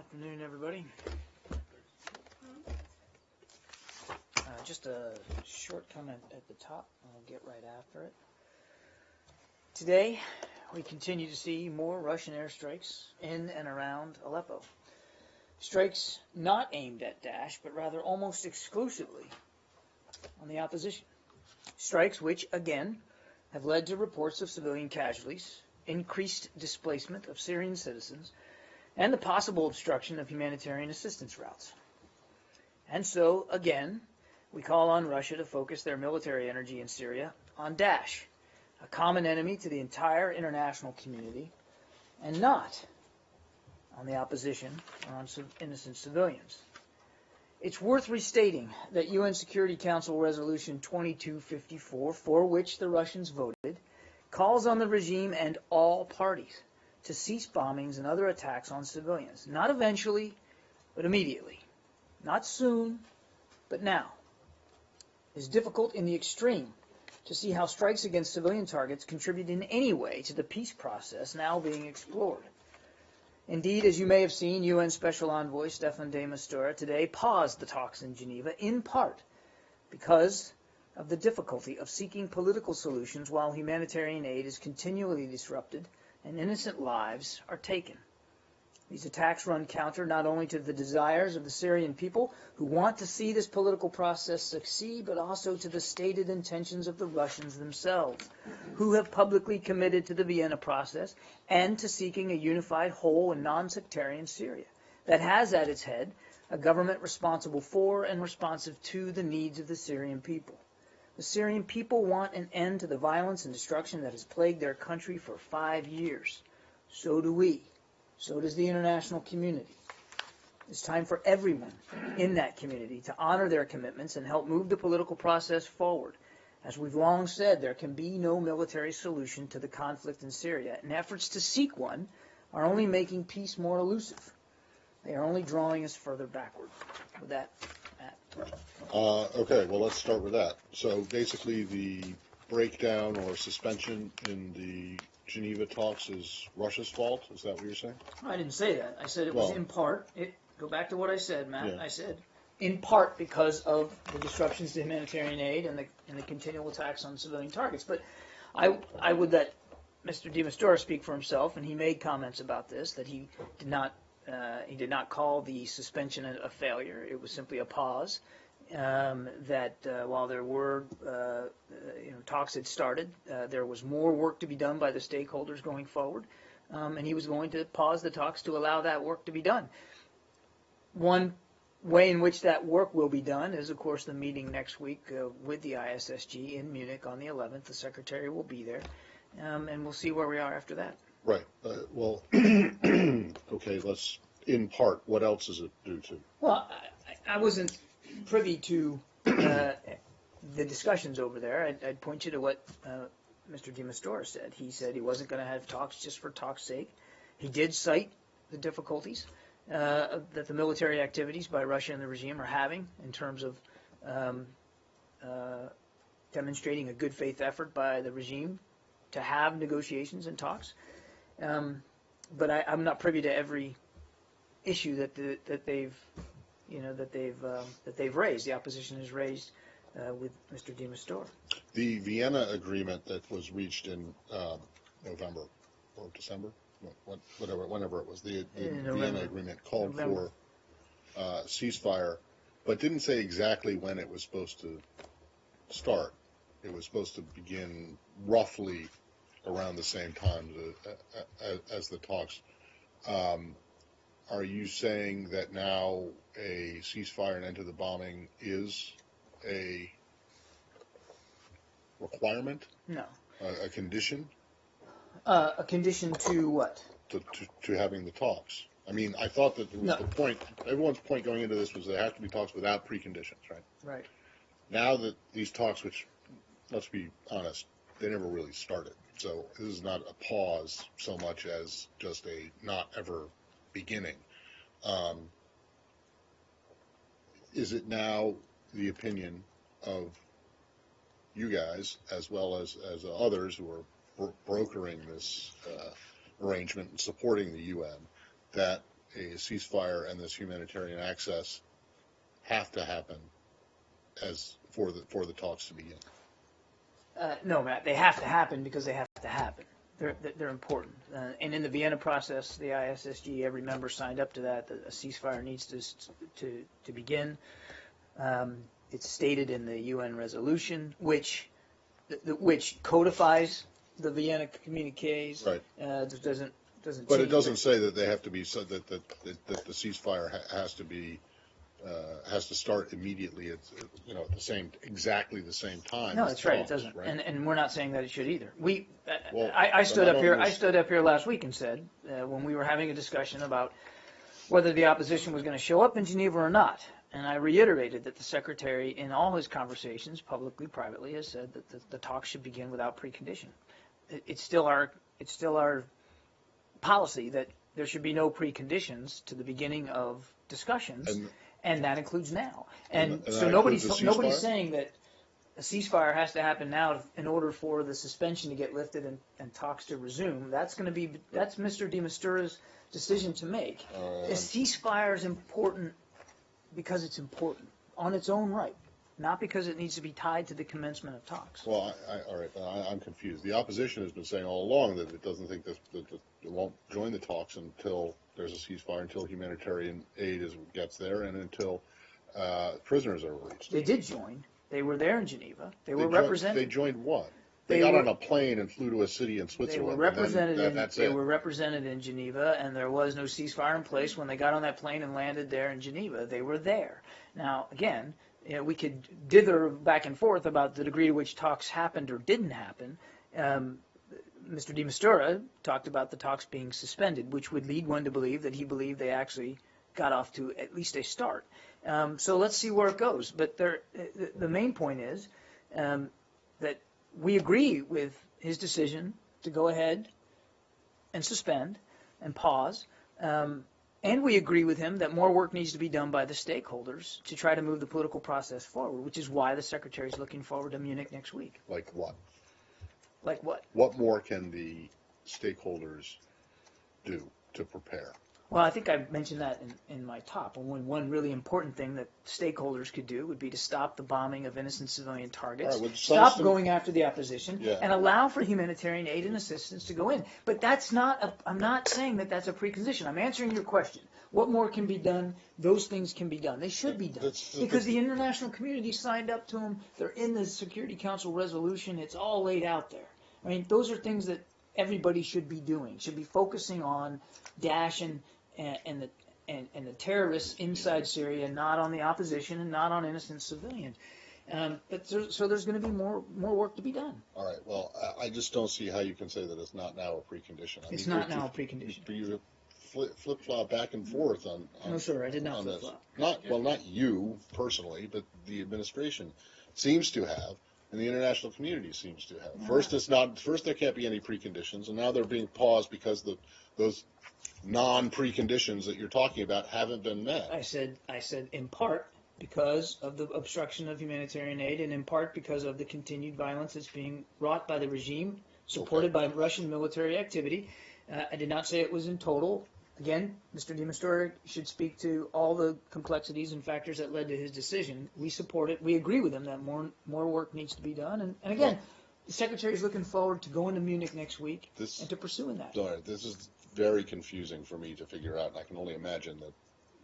Afternoon, everybody. Just a short comment at the top. I'll get right after it. Today, we continue to see more Russian airstrikes in and around Aleppo. Strikes not aimed at Daesh, but rather almost exclusively on the opposition. Strikes which, again, have led to reports of civilian casualties, increased displacement of Syrian citizens, and the possible obstruction of humanitarian assistance routes. And so, again, we call on Russia to focus their military energy in Syria on Daesh, a common enemy to the entire international community, and not on the opposition or on innocent civilians. It's worth restating that UN Security Council Resolution 2254, for which the Russians voted, calls on the regime and all parties to cease bombings and other attacks on civilians. Not eventually, but immediately. Not soon, but now. It is difficult in the extreme to see how strikes against civilian targets contribute in any way to the peace process now being explored. Indeed, as you may have seen, UN Special Envoy Staffan de Mistura today paused the talks in Geneva, in part because of the difficulty of seeking political solutions while humanitarian aid is continually disrupted and innocent lives are taken. These attacks run counter not only to the desires of the Syrian people who want to see this political process succeed, but also to the stated intentions of the Russians themselves, who have publicly committed to the Vienna process and to seeking a unified, whole, and non-sectarian Syria that has at its head a government responsible for and responsive to the needs of the Syrian people. The Syrian people want an end to the violence and destruction that has plagued their country for 5 years. So do we. So does the international community. It's time for everyone in that community to honor their commitments and help move the political process forward. As we've long said, there can be no military solution to the conflict in Syria, and efforts to seek one are only making peace more elusive. They are only drawing us further backward. With that, Matt. Okay, well, let's start with that. So basically the breakdown or suspension in the Geneva talks is Russia's fault? Is that what you're saying? I didn't say that. I said it was in part. Go back to what I said, Matt. Yeah. I said in part because of the disruptions to humanitarian aid and the continual attacks on civilian targets. But I would let Mr. de Mistura speak for himself, and he made comments about this, that he did not call the suspension a failure. It was simply a pause. That while there were talks had started, there was more work to be done by the stakeholders going forward, and he was going to pause the talks to allow that work to be done. One way in which that work will be done is, of course, the meeting next week with the ISSG in Munich on the 11th. The Secretary will be there, and we'll see where we are after that. Right. Well, okay, let's, in part, what else is it due to? Well, I wasn't privy to the discussions over there. I'd point you to what Mr. de Mistura said. He said he wasn't going to have talks just for talk's sake. He did cite the difficulties that the military activities by Russia and the regime are having in terms of demonstrating a good faith effort by the regime to have negotiations and talks. But I'm not privy to every issue that they've raised. The opposition has raised with Mr. de Mistura. The Vienna agreement that was reached in November or December, whenever it was, the Vienna agreement called for ceasefire, but didn't say exactly when it was supposed to start. It was supposed to begin roughly around the same time as the talks. Are you saying that now a ceasefire and end to the bombing is a requirement? No. A condition? A condition to what? To having the talks. I mean, I thought that was the point. Everyone's point going into this was there have to be talks without preconditions, right? Right. Now that these talks, which, let's be honest, they never really started. So this is not a pause so much as just a not ever beginning. Is it now the opinion of you guys, as well as others who are brokering this arrangement and supporting the UN, that a ceasefire and this humanitarian access have to happen as for the talks to begin? No, Matt, they have to happen because they have to happen. They're important. And in the Vienna process, the ISSG, every member signed up to that. A ceasefire needs to begin. It's stated in the UN resolution, which codifies the Vienna communiques. Right. Doesn't. But it doesn't say that they have to be so that the ceasefire has to start immediately at exactly the same time. No, as that's right. It talks, doesn't, right? and we're not saying that it should either. Well, I stood then up I here. don't I stood up here last week and said when we were having a discussion about whether the opposition was going to show up in Geneva or not, and I reiterated that the secretary, in all his conversations, publicly, privately, has said that the talks should begin without precondition. It's still our policy that there should be no preconditions to the beginning of discussions, and that includes now. And so nobody's saying that a ceasefire has to happen now in order for the suspension to get lifted and talks to resume. That's Mr. de Mistura's decision to make. A ceasefire is important because it's important on its own right, not because it needs to be tied to the commencement of talks. Well, all right, I'm confused. The opposition has been saying all along that it doesn't think that it won't join the talks until there's a ceasefire, until humanitarian aid gets there, and until prisoners are released. They did join. They were there in Geneva. They were represented. They joined what? They got on a plane and flew to a city in Switzerland. They were represented in Geneva, and there was no ceasefire in place when they got on that plane and landed there in Geneva. They were there. Now, again, we could dither back and forth about the degree to which talks happened or didn't happen. Mr. de Mistura talked about the talks being suspended, which would lead one to believe that he believed they actually got off to at least a start. So let's see where it goes. But the main point is that we agree with his decision to go ahead and suspend and pause. And we agree with him that more work needs to be done by the stakeholders to try to move the political process forward, which is why the Secretary is looking forward to Munich next week. Like what? Like what? What more can the stakeholders do to prepare? Well, I think I mentioned that in my talk. One really important thing that stakeholders could do would be to stop the bombing of innocent civilian targets, stop going after the opposition, and allow for humanitarian aid and assistance to go in. But that's I'm not saying that that's a precondition. I'm answering your question. What more can be done? Those things can be done. They should be done. Because the international community signed up to them. They're in the Security Council resolution. It's all laid out there. I mean, those are things that everybody should be doing, should be focusing on Daesh and the terrorists inside Syria, not on the opposition and not on innocent civilians. So there's going to be more work to be done. All right. Well, I just don't see how you can say that it's not now a precondition. It's not now a precondition. For you to flip-flop back and forth on no, sir, I did not flip-flop. Not you personally, but the administration seems to have, and the international community seems to have. First there can't be any preconditions, and now they're being paused because those non-preconditions that you're talking about haven't been met. I said in part because of the obstruction of humanitarian aid, and in part because of the continued violence that's being wrought by the regime, supported by Russian military activity. I did not say it was in total. Again, Mr. de Mistura should speak to all the complexities and factors that led to his decision. We support it. We agree with him that more work needs to be done. And again, the Secretary is looking forward to going to Munich next week and to pursuing that. This is very confusing for me to figure out, and I can only imagine that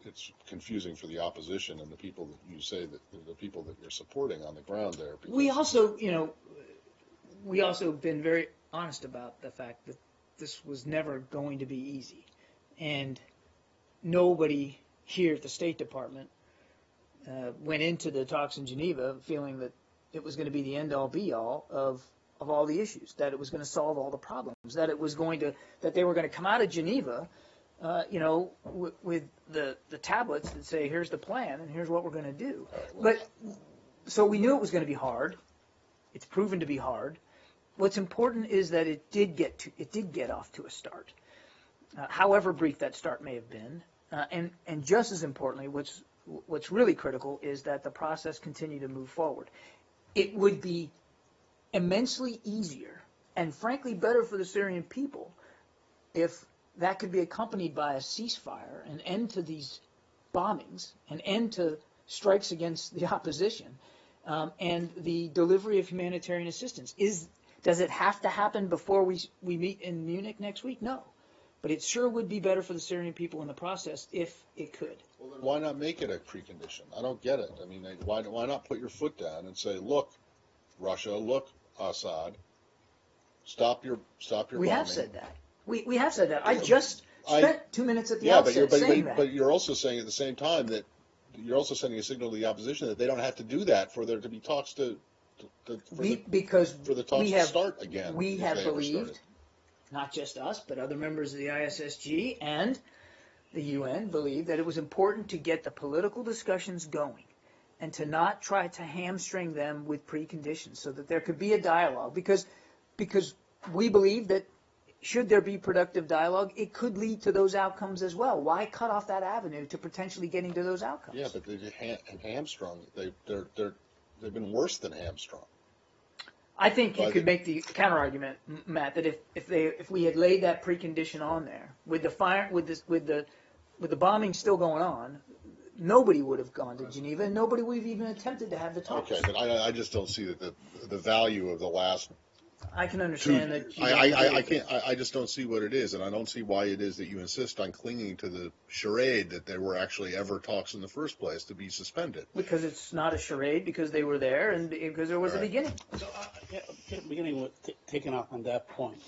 it's confusing for the opposition and the people that you say that the people that you're supporting on the ground there. We also been very honest about the fact that this was never going to be easy, and nobody here at the State Department went into the talks in Geneva feeling that it was going to be the end-all be-all of all the issues, that it was going to solve all the problems, that they were going to come out of Geneva, with the tablets that say, here's the plan and here's what we're going to do. But so we knew it was going to be hard. It's proven to be hard. What's important is that it did get off to a start, however brief that start may have been, and just as importantly, what's really critical is that the process continue to move forward. It would be immensely easier and frankly better for the Syrian people if that could be accompanied by a ceasefire, an end to these bombings, an end to strikes against the opposition, and the delivery of humanitarian assistance. Does it have to happen before we meet in Munich next week? No. But it sure would be better for the Syrian people in the process if it could. Well, then why not make it a precondition? I don't get it. I mean, why not put your foot down and say, look, Russia, look, Assad, stop your bombing. We have said that. We have said that. I just spent 2 minutes at the outset saying that. But you're also saying at the same time that you're also sending a signal to the opposition that they don't have to do that for there to be talks for the talks to start again. We have believed, not just us, but other members of the ISSG and the UN believed that it was important to get the political discussions going and to not try to hamstring them with preconditions so that there could be a dialogue because we believe that should there be productive dialogue, it could lead to those outcomes as well. Why cut off that avenue to potentially getting to those outcomes? Yeah, but they're hamstrung. They've been worse than hamstrung. I think you could make the counter argument, Matt, that if we had laid that precondition on there with the bombing still going on, nobody would have gone to Geneva, and nobody would have even attempted to have the talks. Okay, but I just don't see that the value of the last. I can understand that. I just don't see what it is, and I don't see why it is that you insist on clinging to the charade that there were actually ever talks in the first place to be suspended. Because it's not a charade, because they were there, and because there was a beginning. So, beginning with taking off on that point,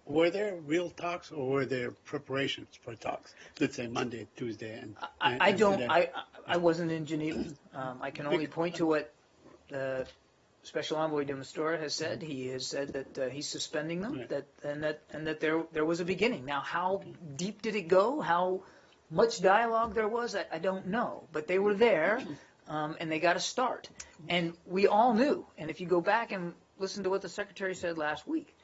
were there real talks or were there preparations for talks? Let's say Monday, Tuesday, and I wasn't in Geneva. I can only point to what the Special Envoy de Mistura has said. He has said that he's suspending them, right. and that there was a beginning. Now, how deep did it go? How much dialogue there was? I don't know. But they were there, and they got a start. And we all knew. And if you go back and listen to what the Secretary said last week,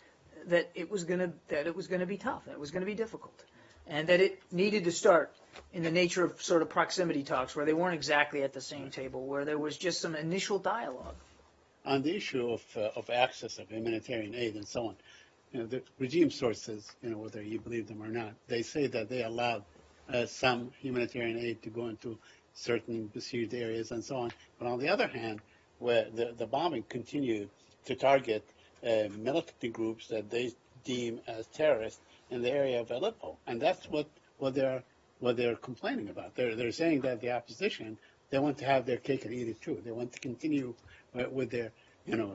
that it was going to be tough. That it was going to be difficult, and that it needed to start in the nature of sort of proximity talks, where they weren't exactly at the same table, where there was just some initial dialogue. On the issue of access of humanitarian aid and so on, the regime sources, whether you believe them or not, they say that they allowed some humanitarian aid to go into certain besieged areas and so on. But on the other hand, where the bombing continued to target militant groups that they deem as terrorists in the area of Aleppo, and that's what they're complaining about. They're saying that the opposition, they want to have their cake and eat it too. They want to continue with their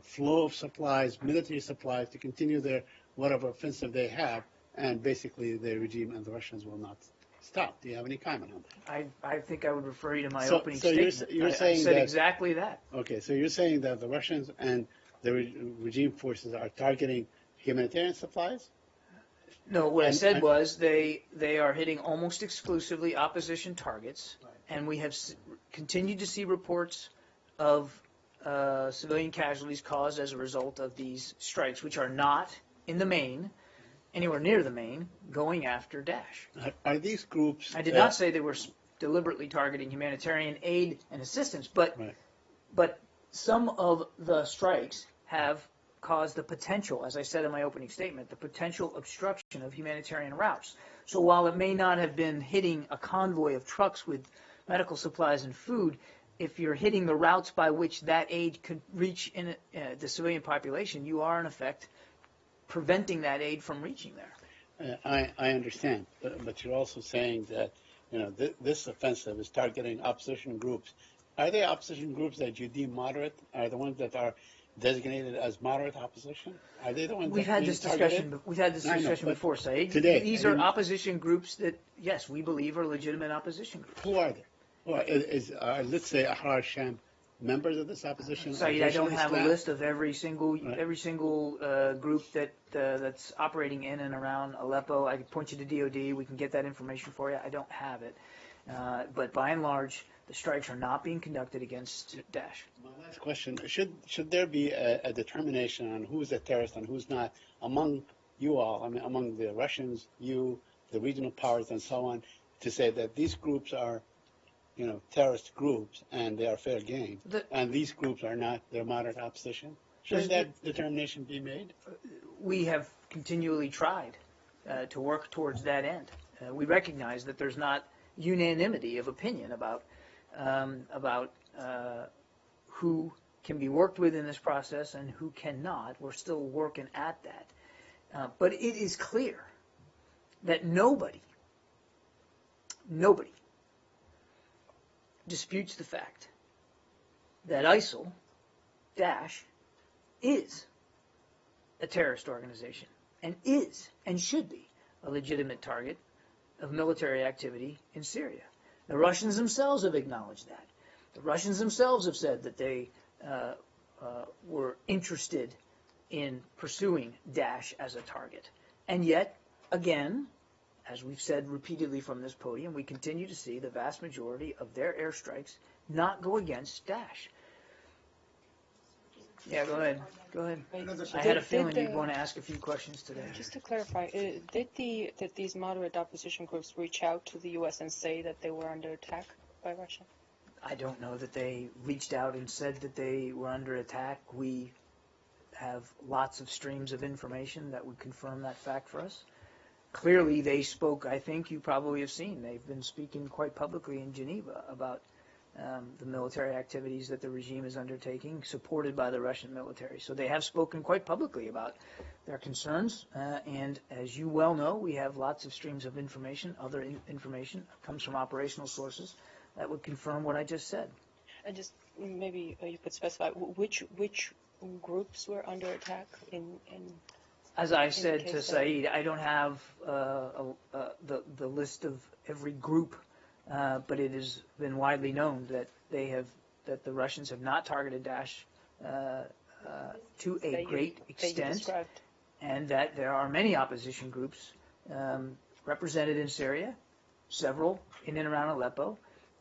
flow of supplies, military supplies, to continue their whatever offensive they have, and basically the regime and the Russians will not stop. Do you have any comment on that? I think I would refer you to my opening statement. You're saying I said that, exactly that. Okay, so you're saying that the Russians and the regime forces are targeting humanitarian supplies? No, what I said was they are hitting almost exclusively opposition targets, right. And we have continued to see reports of civilian casualties caused as a result of these strikes, which are not, in the main, anywhere near the main, going after Daesh. Are these groups... I did not say they were deliberately targeting humanitarian aid and assistance, but right. But some of the strikes have caused the potential, as I said in my opening statement, the potential obstruction of humanitarian routes. So while it may not have been hitting a convoy of trucks with medical supplies and food, if you're hitting the routes by which that aid could reach in the civilian population, you are in effect preventing that aid from reaching there. I understand, but you're also saying that this offensive is targeting opposition groups. Are they opposition groups that you deem moderate? Are the ones that are designated as moderate opposition? Are they the ones we've had this discussion? We've had this discussion before, Saeed. Today, these are opposition groups that, yes, we believe are legitimate opposition groups. Who are they? Let's say Ahrar Sham members of this opposition? Saeed, I don't have a list of every single group that's operating in and around Aleppo. I could point you to DOD. We can get that information for you. I don't have it. But by and large, the strikes are not being conducted against Daesh. My last question, should there be a determination on who's a terrorist and who's not among you all, among the Russians, you, the regional powers and so on, to say that these groups are terrorist groups and they are fair game, and these groups are not, they're moderate opposition? Should that determination be made? We have continually tried to work towards that end. We recognize that there's not unanimity of opinion about who can be worked with in this process and who cannot. We're still working at that. But it is clear that nobody disputes the fact that ISIL, Daesh, is a terrorist organization and is and should be a legitimate target of military activity in Syria. The Russians themselves have acknowledged that. The Russians themselves have said that they were interested in pursuing Daesh as a target. And yet, again, as we've said repeatedly from this podium, we continue to see the vast majority of their airstrikes not go against Daesh. Yeah, go ahead. Go ahead. I had a feeling you'd want to ask a few questions today. Just to clarify, did these moderate opposition groups reach out to the U.S. and say that they were under attack by Russia? I don't know that they reached out and said that they were under attack. We have lots of streams of information that would confirm that fact for us. Clearly, they spoke, I think you probably have seen, they've been speaking quite publicly in Geneva about the military activities that the regime is undertaking, supported by the Russian military. So they have spoken quite publicly about their concerns, and as you well know, we have lots of streams of information. Other information comes from operational sources that would confirm what I just said. And just maybe you could specify which groups were under attack in As I said to Saeed, I don't have the list of every group, but it has been widely known that that the Russians have not targeted Daesh to a great extent, and that there are many opposition groups represented in Syria, several in and around Aleppo,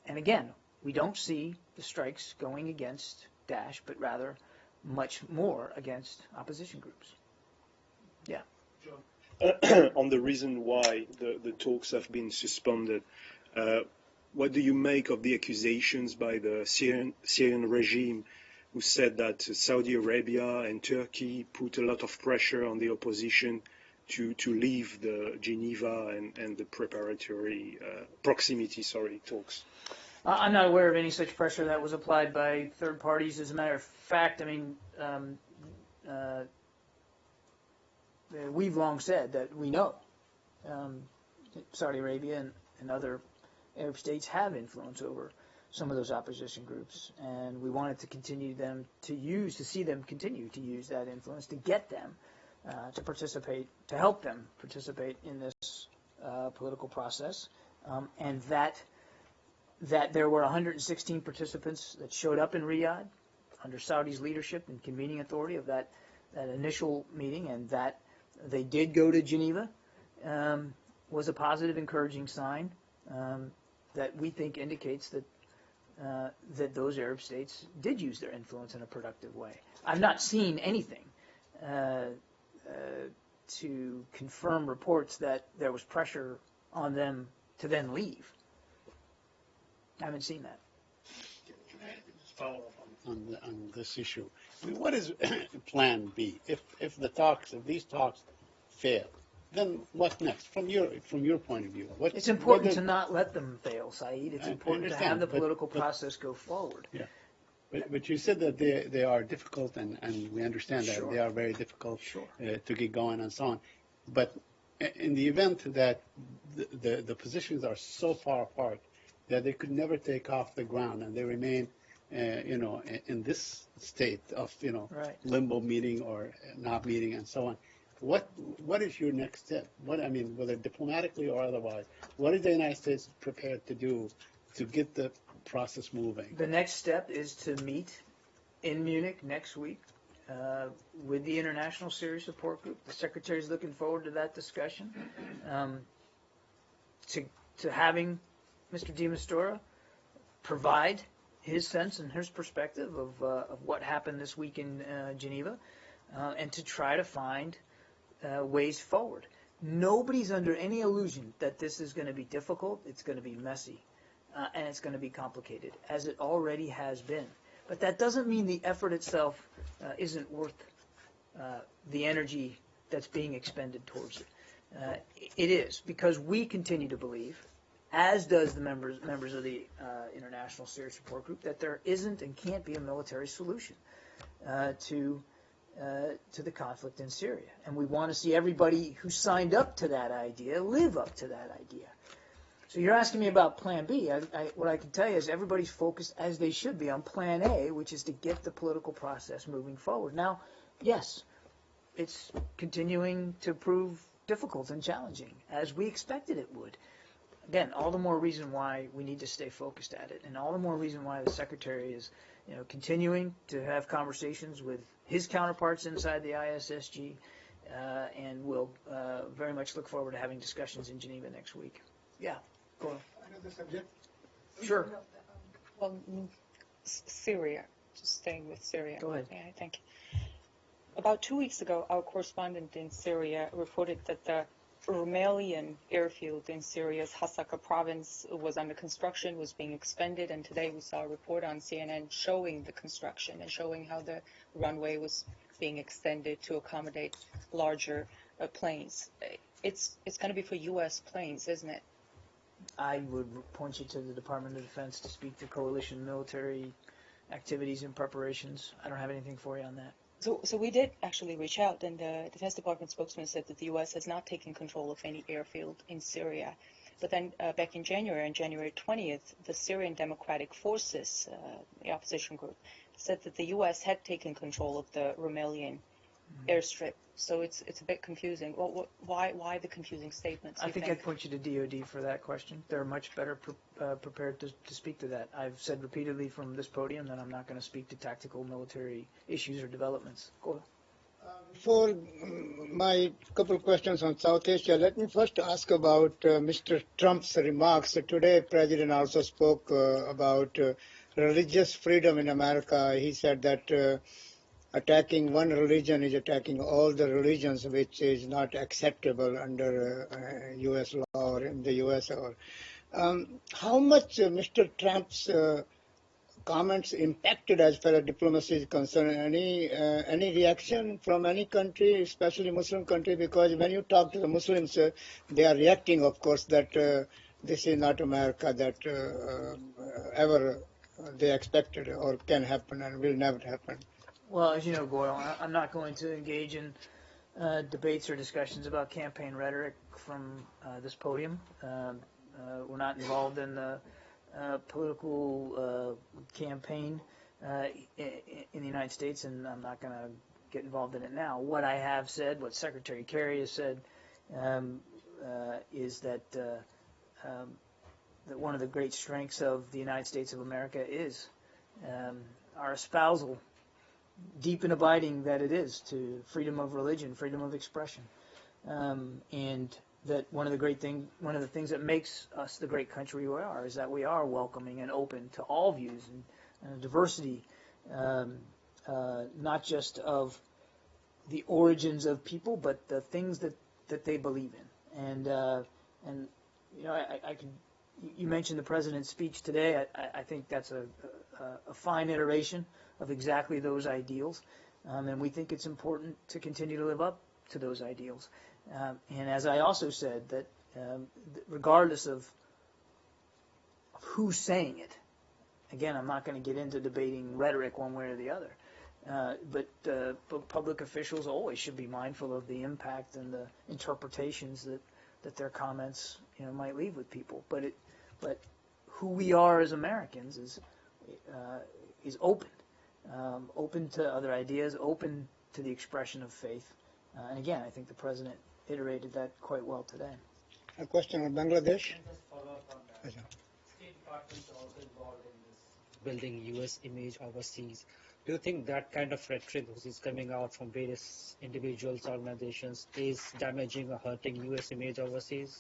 and again, we don't see the strikes going against Daesh, but rather much more against opposition groups. Yeah. On the reason why the talks have been suspended, what do you make of the accusations by the Syrian regime, who said that Saudi Arabia and Turkey put a lot of pressure on the opposition to leave the Geneva and the preparatory proximity talks? I'm not aware of any such pressure that was applied by third parties. As a matter of fact, I mean, we've long said that we know Saudi Arabia and other Arab states have influence over some of those opposition groups, and we wanted to continue them to see them continue to use that influence to get them to participate, to help them participate in this political process, and that there were 116 participants that showed up in Riyadh under Saudi's leadership and convening authority of that initial meeting, and that they did go to Geneva, was a positive, encouraging sign that we think indicates that those Arab states did use their influence in a productive way. I've not seen anything to confirm reports that there was pressure on them to then leave. I haven't seen that. Follow up on this issue. I mean, what is Plan B if these talks fail? Then what next? From your point of view, it's important to not let them fail, Saeed. It's important to have the political process go forward. Yeah, but you said that they are difficult, and we understand that they are very difficult to get going and so on. But in the event that the positions are so far apart that they could never take off the ground, and they remain, in this state of limbo, meeting or not meeting, and so on. What is your next step? Whether diplomatically or otherwise, what is the United States prepared to do to get the process moving? The next step is to meet in Munich next week with the International Syria Support Group. The Secretary is looking forward to that discussion, to having Mr. de Mistura provide his sense and his perspective of what happened this week in Geneva, and to try to find ways forward. Nobody's under any illusion that this is going to be difficult, it's going to be messy, and it's going to be complicated, as it already has been. But that doesn't mean the effort itself isn't worth the energy that's being expended towards it. It is, because we continue to believe, as does the members of the International Syria Support Group, that there isn't and can't be a military solution to the conflict in Syria. And we want to see everybody who signed up to that idea live up to that idea. So you're asking me about Plan B. What I can tell you is everybody's focused, as they should be, on Plan A, which is to get the political process moving forward. Now, yes, it's continuing to prove difficult and challenging, as we expected it would. Again, all the more reason why we need to stay focused at it, and all the more reason why the Secretary is, continuing to have conversations with his counterparts inside the ISSG, and will very much look forward to having discussions in Geneva next week. Yeah, go on. Another subject? Sure. Well, Syria, just staying with Syria. Go ahead. Yeah, thank you. About 2 weeks ago, our correspondent in Syria reported that the Rumelia airfield in Syria's Hasaka province was under construction, was being expanded, and today we saw a report on CNN showing the construction and showing how the runway was being extended to accommodate larger planes. It's going to be for U.S. planes, isn't it? I would point you to the Department of Defense to speak to coalition military activities and preparations. I don't have anything for you on that. So we did actually reach out, and the Defense Department spokesman said that the U.S. has not taken control of any airfield in Syria. But then back in January, on January 20th, the Syrian Democratic Forces, the opposition group, said that the U.S. had taken control of the Rumelian airstrip. So it's a bit confusing. Well, why the confusing statements? I think I'd point you to DOD for that question. They're much better prepared to speak to that. I've said repeatedly from this podium that I'm not going to speak to tactical military issues or developments. Go ahead. Before my couple of questions on South Asia, let me first ask about Mr. Trump's remarks. Today, President also spoke about religious freedom in America. He said that attacking one religion is attacking all the religions, which is not acceptable under U.S. law or in the U.S. Or how much Mr. Trump's comments impacted as far as diplomacy is concerned? Any reaction from any country, especially Muslim country? Because when you talk to the Muslims, they are reacting, of course, that this is not America that ever they expected or can happen and will never happen. Well, as you know, Goyle, I'm not going to engage in debates or discussions about campaign rhetoric from this podium. We're not involved in the political campaign in the United States, and I'm not going to get involved in it now. What I have said, what Secretary Kerry has said, is that that one of the great strengths of the United States of America is our espousal, deep and abiding that it is, to freedom of religion, freedom of expression, and that one of the things that makes us the great country we are is that we are welcoming and open to all views and diversity, not just of the origins of people, but the things that they believe in. And you mentioned the president's speech today. I think that's a fine iteration of exactly those ideals, and we think it's important to continue to live up to those ideals. And as I also said, that regardless of who's saying it, again, I'm not going to get into debating rhetoric one way or the other, but public officials always should be mindful of the impact and the interpretations that their comments might leave with people. But who we are as Americans is open. Open to other ideas, open to the expression of faith. And again, I think the president iterated that quite well today. A question on Bangladesh? Can I just follow up on that? State Department is also involved in this building U.S. image overseas. Do you think that kind of rhetoric which is coming out from various individuals, organizations, is damaging or hurting U.S. image overseas?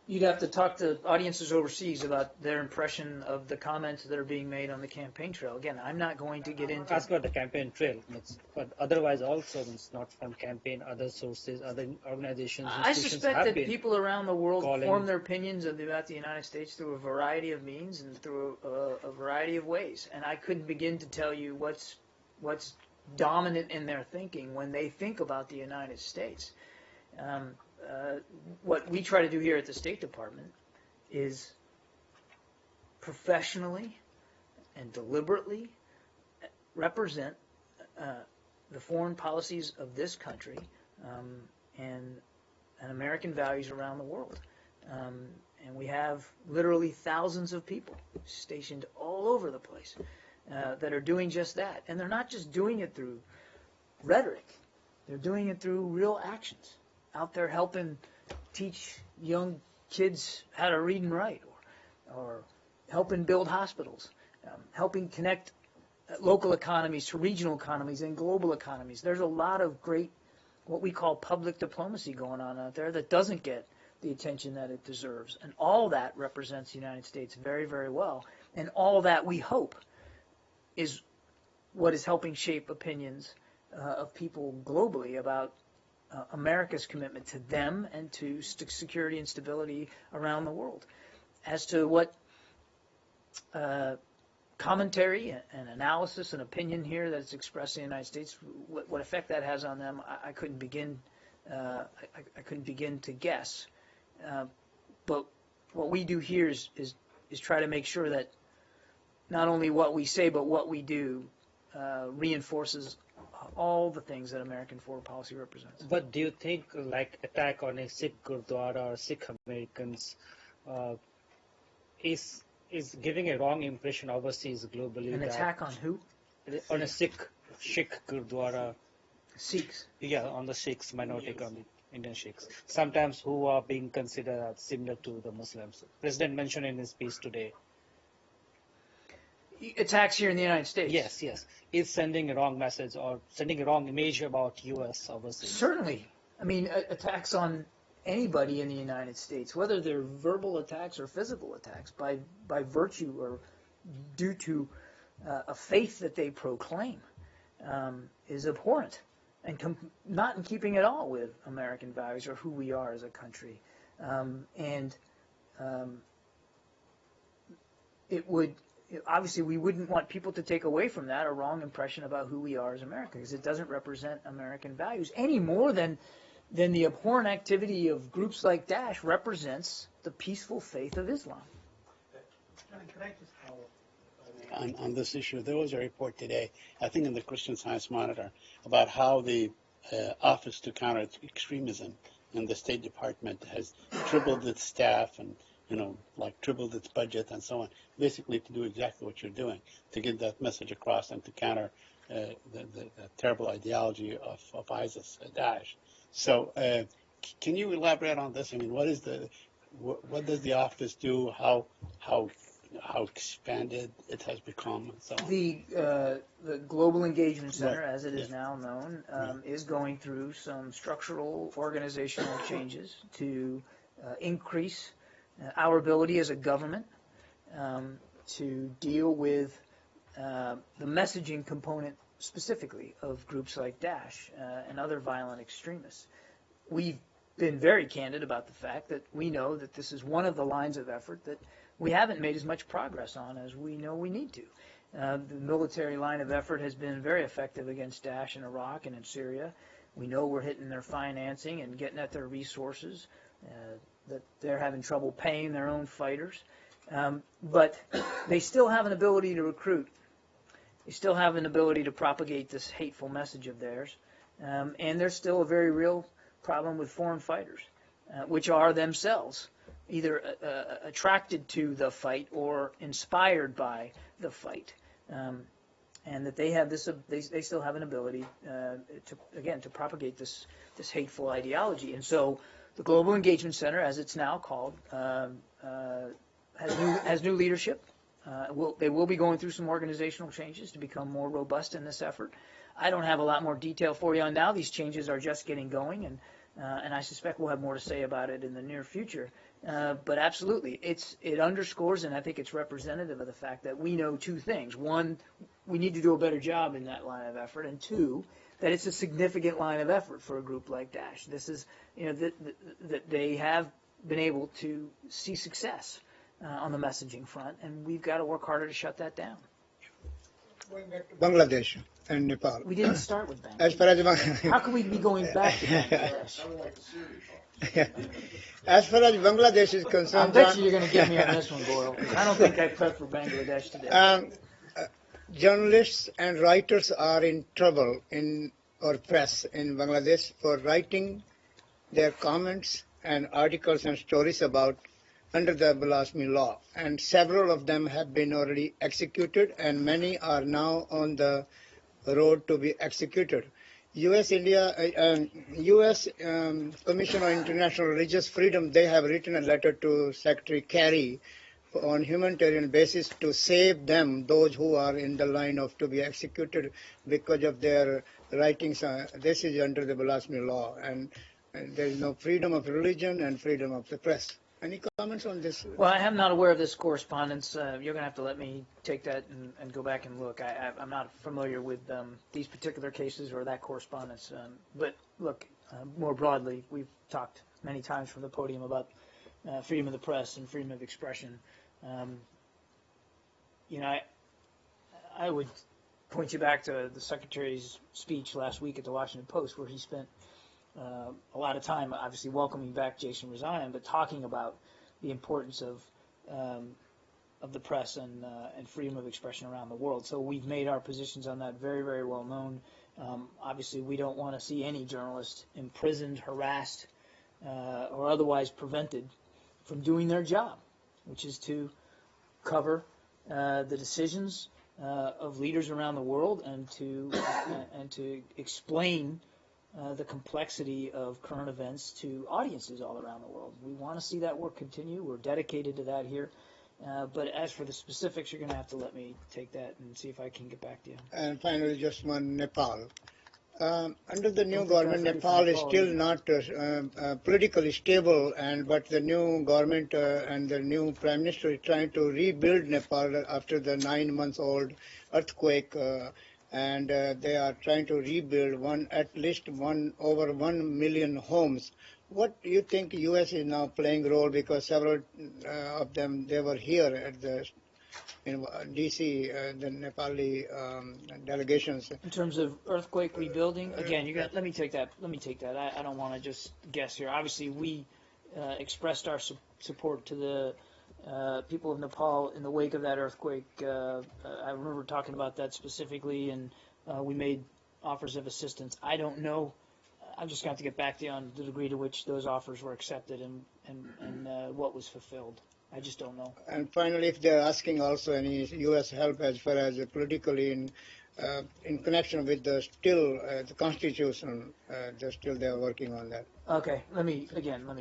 You'd have to talk to audiences overseas about their impression of the comments that are being made on the campaign trail. Again, I'm not going to get into... Ask about the campaign trail, but otherwise also, it's not from campaign, other sources, other organizations, I suspect that people around the world form their opinions about the United States through a variety of means and through a variety of ways. And I couldn't begin to tell you what's dominant in their thinking when they think about the United States. What we try to do here at the State Department is professionally and deliberately represent the foreign policies of this country and American values around the world. And we have literally thousands of people stationed all over the place that are doing just that. And they're not just doing it through rhetoric. They're doing it through real actions. Out there helping teach young kids how to read and write, or helping build hospitals, helping connect local economies to regional economies and global economies. There's a lot of great, what we call public diplomacy going on out there that doesn't get the attention that it deserves. And all that represents the United States very, very well. And all that, we hope, is what is helping shape opinions of people globally about America's commitment to them and to security and stability around the world. As to what commentary and analysis and opinion here that's expressed in the United States, what effect that has on them, I couldn't begin. I couldn't begin to guess. But what we do here is try to make sure that not only what we say but what we do reinforces all the things that American foreign policy represents. But do you think like attack on a Sikh Gurdwara or Sikh Americans is giving a wrong impression overseas globally? An attack on who? On a Sikh Gurdwara. Sikhs. Yeah, on the Sikhs, minority community. Indian Sikhs, sometimes who are being considered similar to the Muslims. President mentioned in his speech today. Attacks here in the United States? Yes. Is sending a wrong message or sending a wrong image about U.S. overseas. Certainly. I mean, attacks on anybody in the United States, whether they're verbal attacks or physical attacks, by virtue or due to a faith that they proclaim, is abhorrent. And not in keeping at all with American values or who we are as a country. It would, obviously we wouldn't want people to take away from that a wrong impression about who we are as Americans, because it doesn't represent American values any more than the abhorrent activity of groups like Daesh represents the peaceful faith of Islam. On this issue, there was a report today, I think in the Christian Science Monitor, about how the Office to Counter Extremism in the State Department has tripled its staff and, tripled its budget and so on, basically to do exactly what you're doing, to get that message across and to counter the terrible ideology of ISIS, Daesh. So can you elaborate on this? I mean, what does the office do? How expanded it has become, and so on. The Global Engagement Center, as it is now known, is going through some structural organizational changes to increase our ability as a government to deal with the messaging component specifically of groups like Daesh and other violent extremists. We've been very candid about the fact that we know that this is one of the lines of effort that we haven't made as much progress on as we know we need to. The military line of effort has been very effective against Daesh in Iraq and in Syria. We know we're hitting their financing and getting at their resources, that they're having trouble paying their own fighters. But they still have an ability to recruit. They still have an ability to propagate this hateful message of theirs. And there's still a very real problem with foreign fighters, which are themselves either attracted to the fight or inspired by the fight, and that they have this. They still have an ability to propagate this hateful ideology. And so, the Global Engagement Center, as it's now called, has new leadership. They will be going through some organizational changes to become more robust in this effort. I don't have a lot more detail for you on now. These changes are just getting going, and I suspect we'll have more to say about it in the near future. But absolutely, it underscores, and I think it's representative of the fact that we know two things. One, we need to do a better job in that line of effort, and two, that it's a significant line of effort for a group like Daesh. This is, that they have been able to see success on the messaging front, and we've got to work harder to shut that down. Going back to Bangladesh and Nepal. We didn't start with As Bangladesh. far as How could we be going back to Bangladesh? as far as Bangladesh is I concerned, bet John, you you're going to get me on this one, Boyle. I don't think I prepped for Bangladesh today. Journalists and writers are in trouble in or press in Bangladesh for writing their comments and articles and stories about under the Blasphemy law, and several of them have been already executed, and many are now on the road to be executed. U.S. Commission on International Religious Freedom, they have written a letter to Secretary Kerry on humanitarian basis to save them, those who are in the line of to be executed because of their writings. This is under the Blasphemy law, and there is no freedom of religion and freedom of the press. Any comments on this? Well, I am not aware of this correspondence. You're going to have to let me take that and go back and look. I'm not familiar with these particular cases or that correspondence. But look, more broadly, we've talked many times from the podium about freedom of the press and freedom of expression. I would point you back to the Secretary's speech last week at the Washington Post, where he spent a lot of time, obviously welcoming back Jason Rezaian, but talking about the importance of the press and freedom of expression around the world. So we've made our positions on that very, very well known. Obviously, we don't want to see any journalist imprisoned, harassed, or otherwise prevented from doing their job, which is to cover the decisions of leaders around the world and to explain the complexity of current events to audiences all around the world. We want to see that work continue. We're dedicated to that here. But as for the specifics, you're going to have to let me take that and see if I can get back to you. And finally, just one, Nepal. Under the new Don't think government, I've Nepal is Nepal still either. not politically stable, but the new government and the new prime minister is trying to rebuild Nepal after the 9-month-old earthquake, and they are trying to rebuild at least over 1 million homes. What do you think U.S. is now playing role, because several of them, they were here at in D.C., the Nepali delegations. In terms of earthquake rebuilding, again, let me take that. I don't want to just guess here. Obviously, we expressed our support to the people of Nepal in the wake of that earthquake. I remember talking about that specifically, and we made offers of assistance. I don't know. I'm just going to have to get back to you on the degree to which those offers were accepted and what was fulfilled. I just don't know. And finally, if they're asking also any U.S. help as far as politically in connection with the Constitution, they're working on that. Okay, let me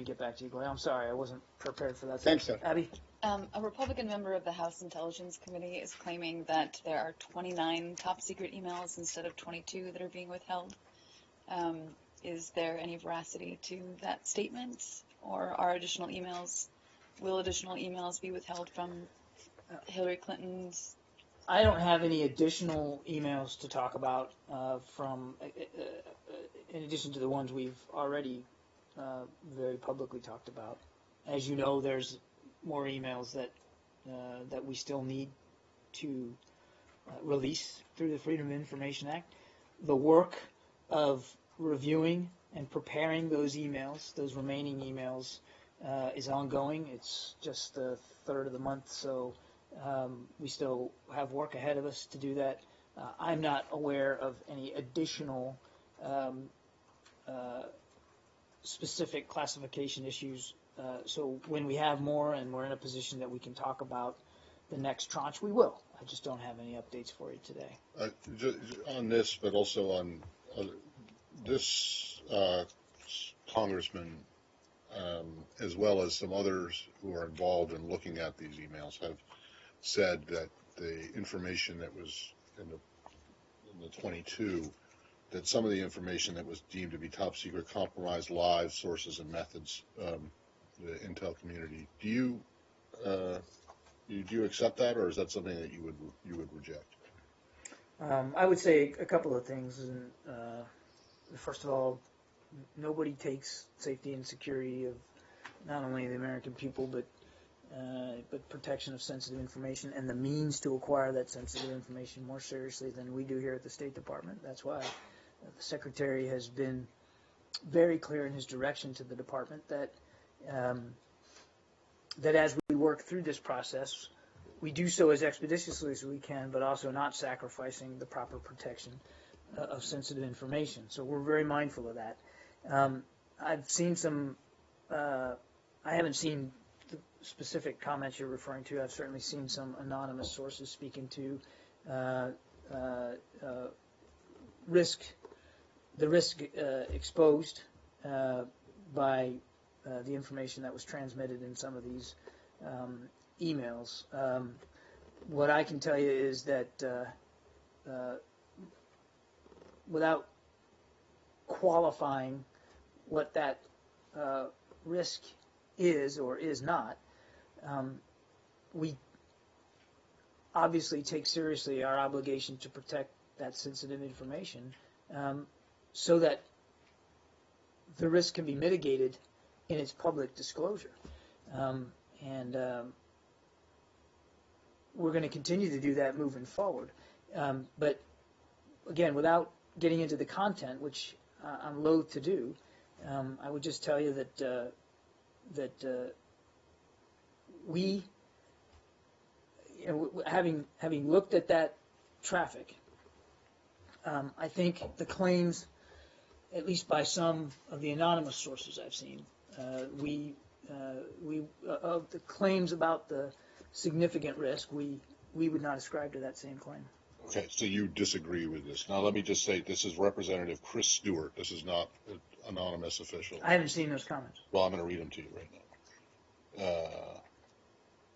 get back to you, Goy. I'm sorry, I wasn't prepared for that. Thanks, sir. Abby? A Republican member of the House Intelligence Committee is claiming that there are 29 top secret emails instead of 22 that are being withheld. Is there any veracity to that statement, or will additional emails be withheld from Hillary Clinton's? I don't have any additional emails to talk about in addition to the ones we've already very publicly talked about. As you know, there's more emails that we still need to release through the Freedom of Information Act. The work of reviewing and preparing those emails, those remaining emails, is ongoing. It's just the third of the month, so we still have work ahead of us to do that. I'm not aware of any additional specific classification issues. So when we have more and we're in a position that we can talk about the next tranche, we will. I just don't have any updates for you today. On this, but also on this congressman, as well as some others who are involved in looking at these emails, have said that the information that was in the 22, that some of the information that was deemed to be top secret compromised lives, sources, and methods, the intel community. Do you accept that, or is that something that you would reject? I would say a couple of things. And first of all, nobody takes safety and security of not only the American people but but protection of sensitive information and the means to acquire that sensitive information more seriously than we do here at the State Department. That's why the Secretary has been very clear in his direction to the Department that that as we work through this process, we do so as expeditiously as we can, but also not sacrificing the proper protection of sensitive information. So we're very mindful of that. I've seen some, I haven't seen the specific comments you're referring to. I've certainly seen some anonymous sources speaking to the risk exposed by the information that was transmitted in some of these emails. What I can tell you is that without qualifying what that risk is or is not, we obviously take seriously our obligation to protect that sensitive information so that the risk can be mitigated in its public disclosure. We're going to continue to do that moving forward. But again, without getting into the content, which I'm loath to do, I would just tell you that we, having looked at that traffic, I think the claims, at least by some of the anonymous sources I've seen, of the claims about the significant risk, we would not ascribe to that same claim. Okay, so you disagree with this. Now, let me just say, this is Representative Chris Stewart. This is not an anonymous official. I haven't seen those comments. Well, I'm going to read them to you right now.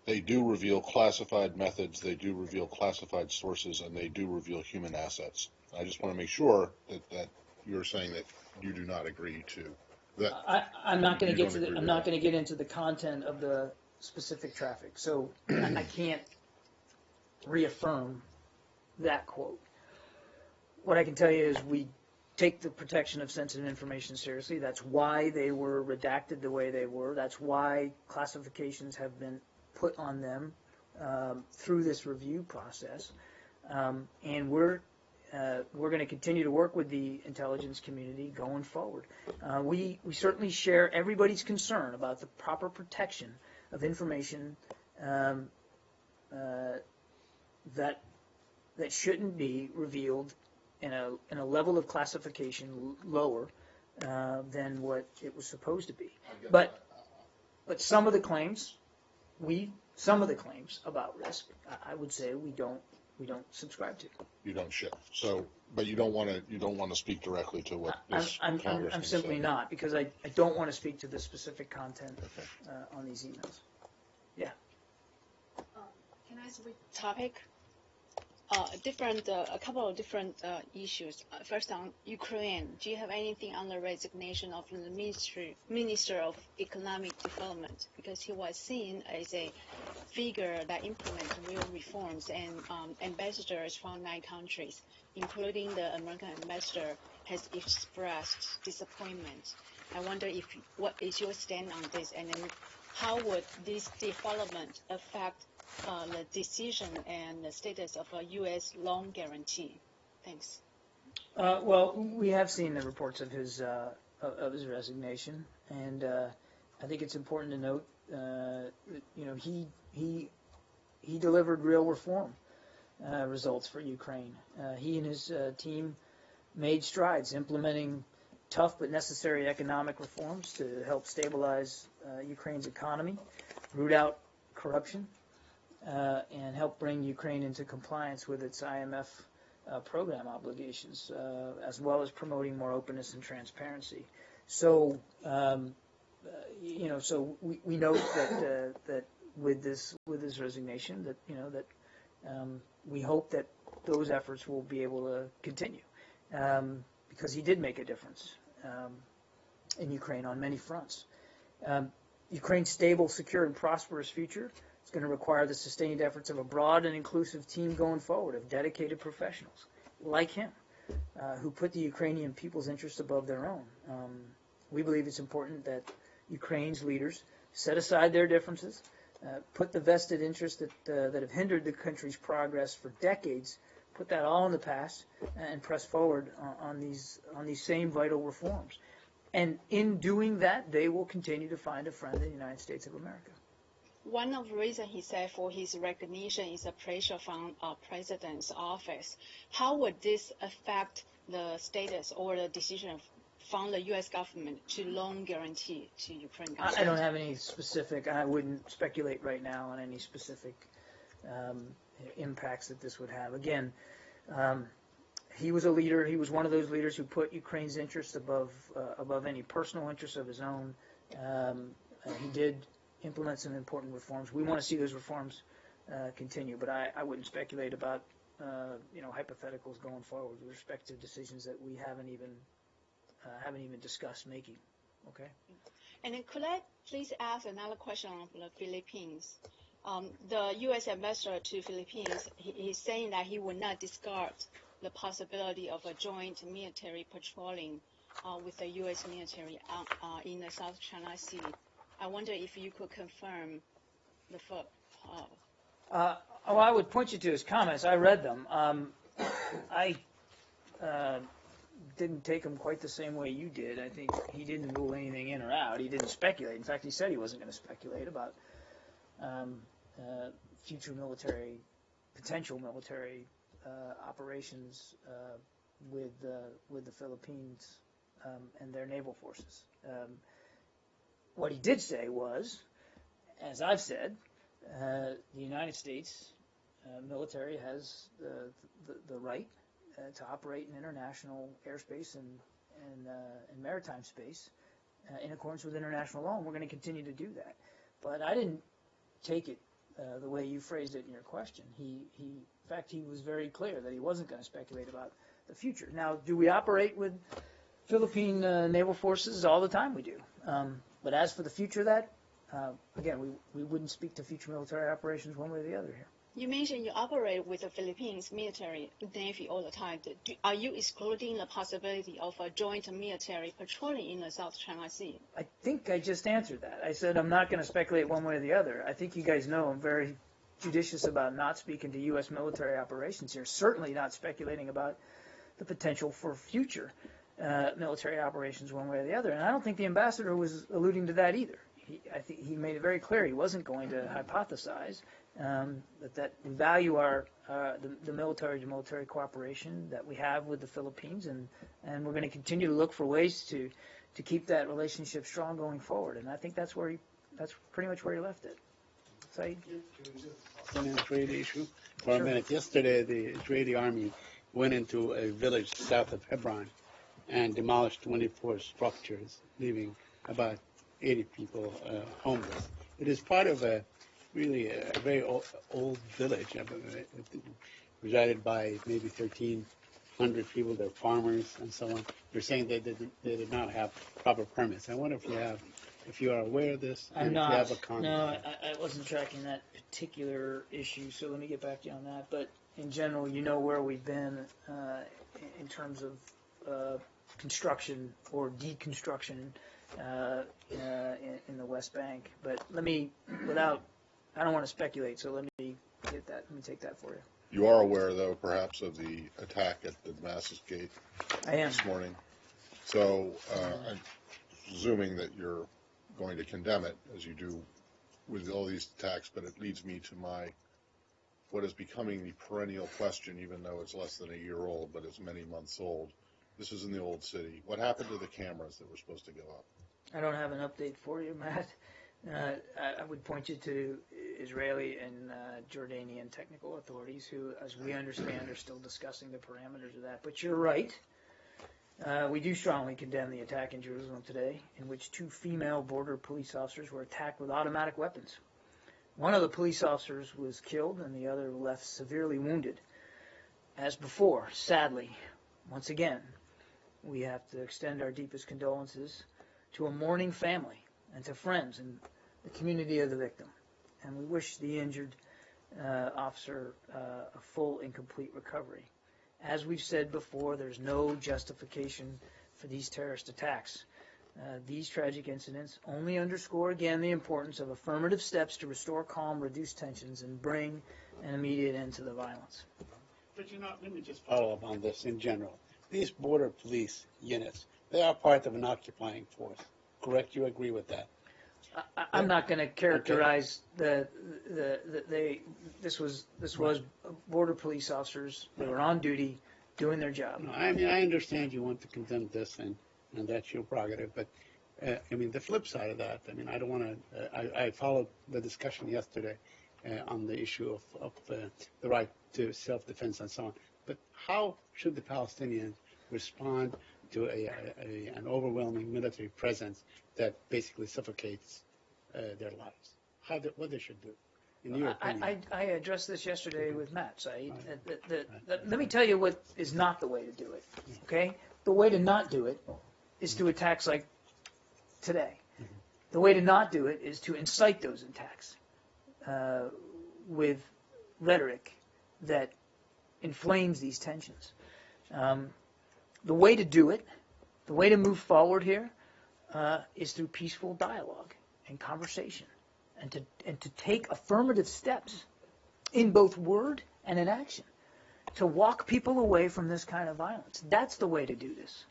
They do reveal classified methods, they do reveal classified sources, and they do reveal human assets. I just want to make sure that you're saying that you do not agree to that. I'm not going to You get don't to agree I'm with not that. going to get into the content of the specific traffic, so I can't reaffirm that quote. What I can tell you is we take the protection of sensitive information seriously. That's why they were redacted the way they were. That's why classifications have been put on them through this review process. And we're going to continue to work with the intelligence community going forward. We certainly share everybody's concern about the proper protection of information that shouldn't be revealed in a level of classification lower than what it was supposed to be. But some of the claims about risk, I would say we don't subscribe to. You don't share. So, but you don't want to speak directly to what this congressman I'm simply said. not, because I don't want to speak to the specific content on these emails. Yeah. Can I switch topic? A couple of different issues. First on Ukraine, do you have anything on the resignation of the Minister of Economic Development? Because he was seen as a figure that implements real reforms, and ambassadors from 9 countries, including the American ambassador, has expressed disappointment. I wonder what is your stand on this, and then how would this development affect the decision and the status of a U.S. loan guarantee? Thanks. Well, we have seen the reports of his resignation, and I think it's important to note that he delivered real reform results for Ukraine. He and his team made strides implementing tough but necessary economic reforms to help stabilize Ukraine's economy, root out corruption, and help bring Ukraine into compliance with its IMF program obligations, as well as promoting more openness and transparency. So, so we note that with this resignation, that we hope that those efforts will be able to continue, because he did make a difference in Ukraine on many fronts. Ukraine's stable, secure, and prosperous future is going to require the sustained efforts of a broad and inclusive team going forward of dedicated professionals like him, who put the Ukrainian people's interests above their own. We believe it's important that Ukraine's leaders set aside their differences put the vested interests that have hindered the country's progress for decades, put that all in the past, and press forward on these same vital reforms. And in doing that, they will continue to find a friend in the United States of America. One of the reasons he said for his recognition is a pressure from president's office. How would this affect the status or the decision from the U.S. government to loan guarantee to Ukraine? I don't have any specific, I wouldn't speculate right now on any specific impacts that this would have. Again, he was a leader. He was one of those leaders who put Ukraine's interests above any personal interests of his own. He did implement some important reforms. We want to see those reforms continue, but I wouldn't speculate about hypotheticals going forward with respect to decisions that we haven't even discussed making. Okay. And then could I please ask another question on the Philippines? The U.S. ambassador to Philippines, he's saying that he will not discard the possibility of a joint military patrolling with the U.S. military in the South China Sea. I wonder if you could confirm the I would point you to his comments. I read them. I didn't take them quite the same way you did. I think he didn't rule anything in or out. He didn't speculate. In fact, he said he wasn't going to speculate about future potential military operations with the Philippines and their naval forces. What he did say was, as I've said, the United States military has the right to operate in international airspace and maritime space in accordance with international law, and we're going to continue to do that. But I didn't take it the way you phrased it in your question. In fact, he was very clear that he wasn't going to speculate about the future. Now, do we operate with Philippine naval forces all the time? We do. But as for the future of that, again, we wouldn't speak to future military operations one way or the other here. You mentioned you operate with the Philippines military navy all the time. Are you excluding the possibility of a joint military patrolling in the South China Sea? I think I just answered that. I said I'm not going to speculate one way or the other. I think you guys know I'm very judicious about not speaking to U.S. military operations here, certainly not speculating about the potential for future military operations one way or the other. And I don't think the ambassador was alluding to that either. I think he made it very clear he wasn't going to hypothesize that we value the military-to-military cooperation that we have with the Philippines, and we're going to continue to look for ways to keep that relationship strong going forward. And I think that's pretty much where he left it. Saeed? On the Israeli issue for a minute. Yesterday, the Israeli army went into a village south of Hebron and demolished 24 structures, leaving about 80 people homeless. It is part of a very old village, resided by maybe 1,300 people. They're farmers and so on. They're saying they did not have proper permits. I wonder if you are aware of this. I'm not. If you have a comment. No, I wasn't tracking that particular issue, so let me get back to you on that. But in general, you know where we've been in terms of construction or deconstruction in the West Bank. But I don't want to speculate, so let me get that. Let me take that for you. You are aware, though, perhaps, of the attack at the Damascus Gate this morning. So I'm presuming that you're going to condemn it, as you do with all these attacks, but it leads me to what is becoming the perennial question, even though it's less than a year old, but it's many months old. This is in the old city. What happened to the cameras that were supposed to go up? I don't have an update for you, Matt. I would point you to Israeli and Jordanian technical authorities who, as we understand, are still discussing the parameters of that. But you're right. We do strongly condemn the attack in Jerusalem today, in which 2 female border police officers were attacked with automatic weapons. One of the police officers was killed and the other left severely wounded. As before, sadly, once again, we have to extend our deepest condolences to a mourning family and to friends and the community of the victim. And we wish the injured officer a full and complete recovery. As we've said before, there's no justification for these terrorist attacks. These tragic incidents only underscore again the importance of affirmative steps to restore calm, reduce tensions, and bring an immediate end to the violence. But let me just follow up on this in general. These border police units, they are part of an occupying force, correct? You agree with that? I'm not going to characterize this was border police officers. They were on duty, doing their job. No, I mean, I understand you want to condemn this, and that's your prerogative, but I mean, the flip side of that, I mean, I don't want to, I followed the discussion yesterday on the issue of the right to self-defense and so on, but how should the Palestinians respond to an overwhelming military presence that basically suffocates their lives? What they should do, in your opinion? I addressed this yesterday with Matt, Saeed. Let me tell you what is not the way to do it, okay? The way to not do it is to attacks like today. The way to not do it is to incite those attacks with rhetoric that inflames these tensions. The way to do it, the way to move forward here, is through peaceful dialogue and conversation, and to take affirmative steps in both word and in action to walk people away from this kind of violence. That's the way to do this.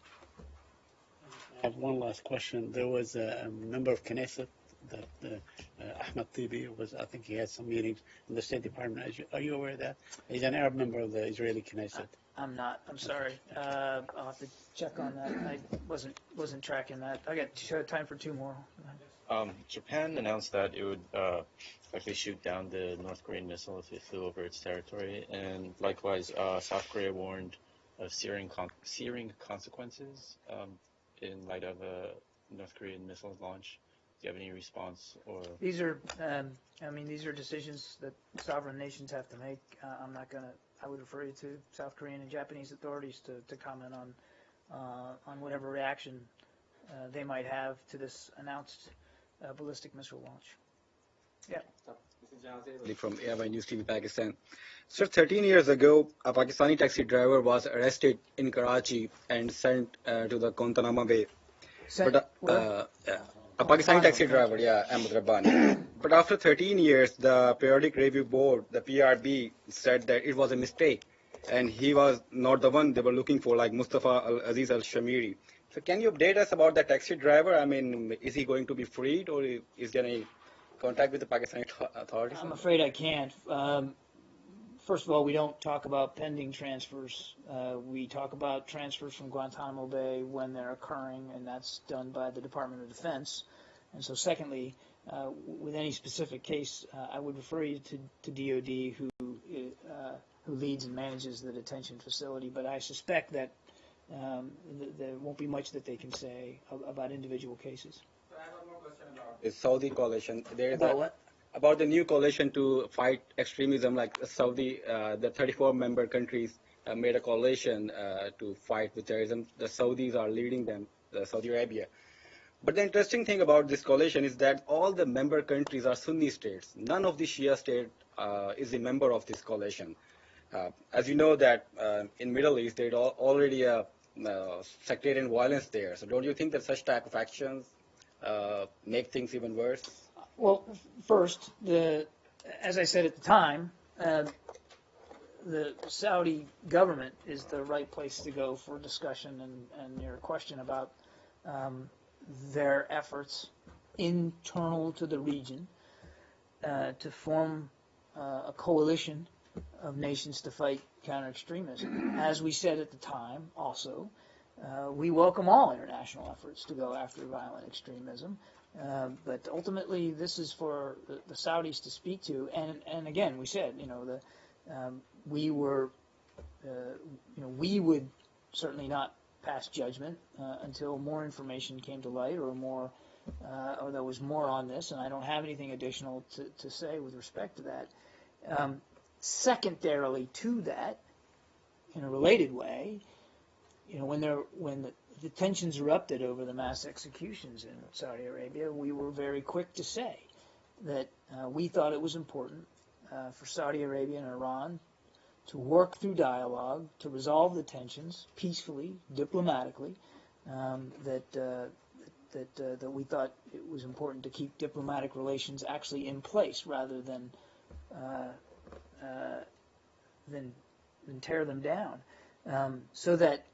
I have one last question. There was a member of Knesset that Ahmed Tibi I think he had some meetings in the State Department. Are you aware of that? He's an Arab member of the Israeli Knesset. I'm not. I'm sorry. I'll have to check on that. I wasn't tracking that. I got time for two more. Japan announced that it would likely shoot down the North Korean missile if it flew over its territory, and likewise, South Korea warned of searing consequences in light of a North Korean missile launch. Do you have any response? Or these are, these are decisions that sovereign nations have to make. I'm not gonna. I would refer you to South Korean and Japanese authorities to comment on whatever reaction they might have to this announced ballistic missile launch. Yeah. From AIY News TV, Pakistan. Sir, 13 years ago, a Pakistani taxi driver was arrested in Karachi and sent to the Guantanamo Bay. A Pakistani taxi driver, Ahmed Rabbani. But after 13 years, the Periodic Review Board, the PRB, said that it was a mistake, and he was not the one they were looking for, like Mustafa Al-Aziz Al-Shamiri. So can you update us about the taxi driver? I mean, is he going to be freed, or is there any contact with the Pakistani authorities? I'm afraid I can't. First of all, we don't talk about pending transfers. We talk about transfers from Guantanamo Bay when they're occurring, and that's done by the Department of Defense. And so secondly, with any specific case, I would refer you to DOD, who leads and manages the detention facility. But I suspect that there won't be much that they can say about individual cases. So I have one more question about the Saudi coalition. About what? About the new coalition to fight extremism, like Saudi, the 34 member countries made a coalition to fight with terrorism. The Saudis are leading them, Saudi Arabia. But the interesting thing about this coalition is that all the member countries are Sunni states. None of the Shia state is a member of this coalition. As you know that in Middle East, there's already a sectarian violence there. So don't you think that such type of actions make things even worse? Well, first, as I said at the time, the Saudi government is the right place to go for discussion, and your question about their efforts internal to the region to form a coalition of nations to fight counter-extremism. As we said at the time, also, we welcome all international efforts to go after violent extremism. But ultimately, this is for the Saudis to speak to. And again, we said, we would certainly not pass judgment until more information came to light, or there was more on this. And I don't have anything additional to say with respect to that. Secondarily to that, in a related way, when the tensions erupted over the mass executions in Saudi Arabia, we were very quick to say that we thought it was important for Saudi Arabia and Iran to work through dialogue to resolve the tensions peacefully, diplomatically, that that we thought it was important to keep diplomatic relations actually in place rather than tear them down, so that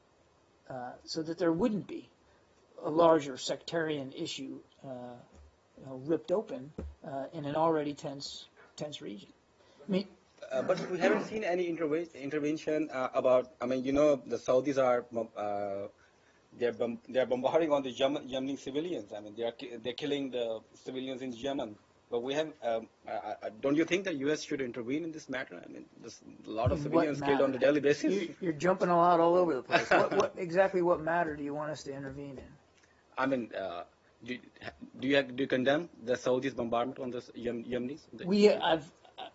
there wouldn't be a larger sectarian issue ripped open in an already tense region. I mean, but we haven't seen any intervention about. I mean, the Saudis are they're bombarding on the Yemeni civilians. I mean, they're killing the civilians in Yemen. But we have. Don't you think the U.S. should intervene in this matter? I mean, there's a lot of civilians killed on a daily basis. You're jumping all over the place. Exactly what matter do you want us to intervene in? I mean, do you condemn the Saudis' bombardment on the Yemenis?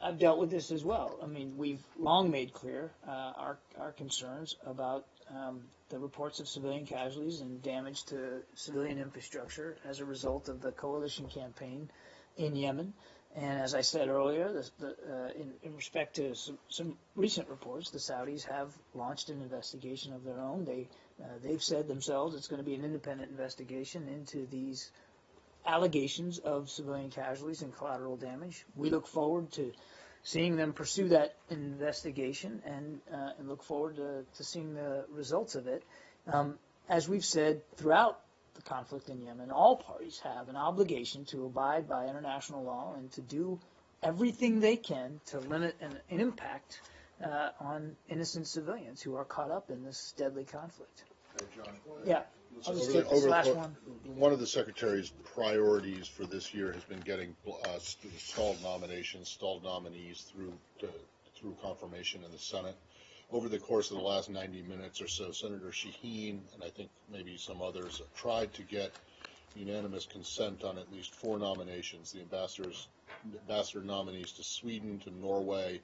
I've dealt with this as well. I mean, we've long made clear our concerns about the reports of civilian casualties and damage to civilian infrastructure as a result of the coalition campaign in Yemen. And as I said earlier, in respect to some recent reports, the Saudis have launched an investigation of their own. They've said themselves it's going to be an independent investigation into these allegations of civilian casualties and collateral damage. We look forward to seeing them pursue that investigation and look forward to seeing the results of it. As we've said throughout the conflict in Yemen, all parties have an obligation to abide by international law and to do everything they can to limit an impact on innocent civilians who are caught up in this deadly conflict. Hey, John. Yeah. I'll just take this last one. One of the Secretary's priorities for this year has been getting stalled nominations, stalled nominees through confirmation in the Senate. Over the course of the last 90 minutes or so, Senator Shaheen and I think maybe some others have tried to get unanimous consent on at least 4 nominations. The ambassador nominees to Sweden, to Norway,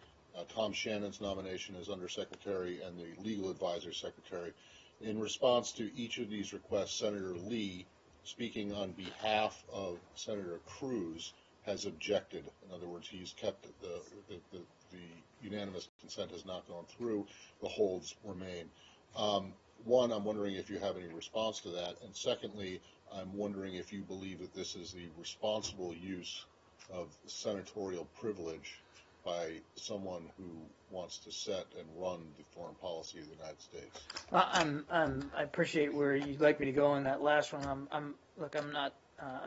Tom Shannon's nomination as Undersecretary, and the legal advisor secretary. In response to each of these requests, Senator Lee, speaking on behalf of Senator Cruz, has objected. In other words, he's kept the unanimous consent has not gone through. The holds remain. One, I'm wondering if you have any response to that. And secondly, I'm wondering if you believe that this is the responsible use of senatorial privilege by someone who wants to set and run the foreign policy of the United States. I appreciate where you'd like me to go on that last one. I'm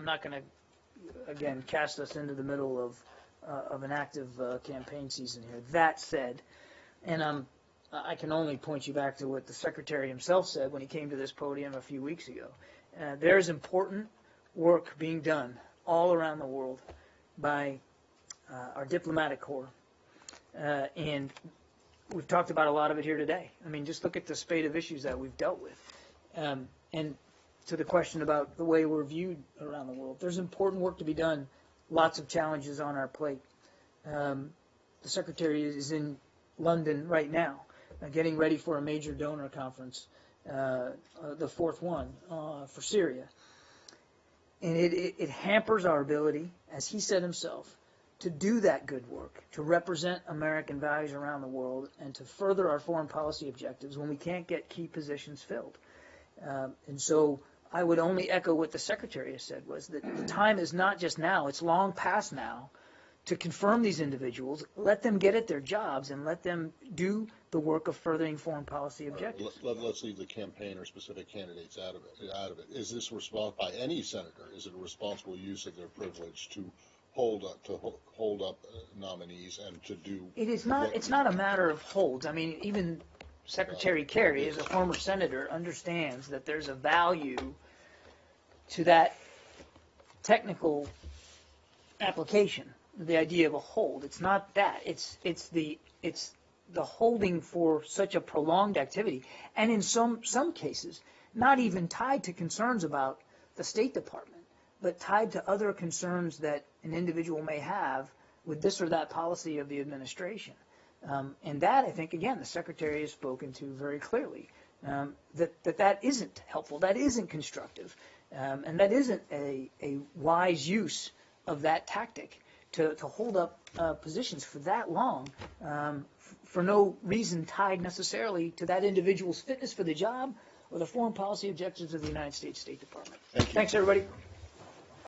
not going to again cast us into the middle of an active campaign season here. That said, and I can only point you back to what the Secretary himself said when he came to this podium a few weeks ago. There's important work being done all around the world by our diplomatic corps, and we've talked about a lot of it here today. I mean, just look at the spate of issues that we've dealt with. And to the question about the way we're viewed around the world, there's important work to be done, lots of challenges on our plate. The Secretary is in London right now, getting ready for a major donor conference, the 4th one for Syria. And it hampers our ability, as he said himself, to do that good work, to represent American values around the world, and to further our foreign policy objectives when we can't get key positions filled. And so I would only echo what the Secretary has said, was that the time is not just now, it's long past now, to confirm these individuals, let them get at their jobs, and let them do the work of furthering foreign policy objectives. Let's leave the campaign or specific candidates out of it. Is this responsible by any senator? Is it a responsible use of their privilege to hold up nominees and to do? It is not. It's not a matter of holds. I mean, even Secretary Kerry, as a former senator, understands that there's a value to that technical application. The idea of a hold. It's not that. It's the holding for such a prolonged activity, and in some cases, not even tied to concerns about the State Department, but tied to other concerns that an individual may have with this or that policy of the administration. And that, I think, again, the Secretary has spoken to very clearly, that isn't helpful, that isn't constructive, and that isn't a wise use of that tactic to hold up positions for that long, for no reason tied necessarily to that individual's fitness for the job with the foreign policy objectives of the United States State Department. Thank you. Thanks, everybody.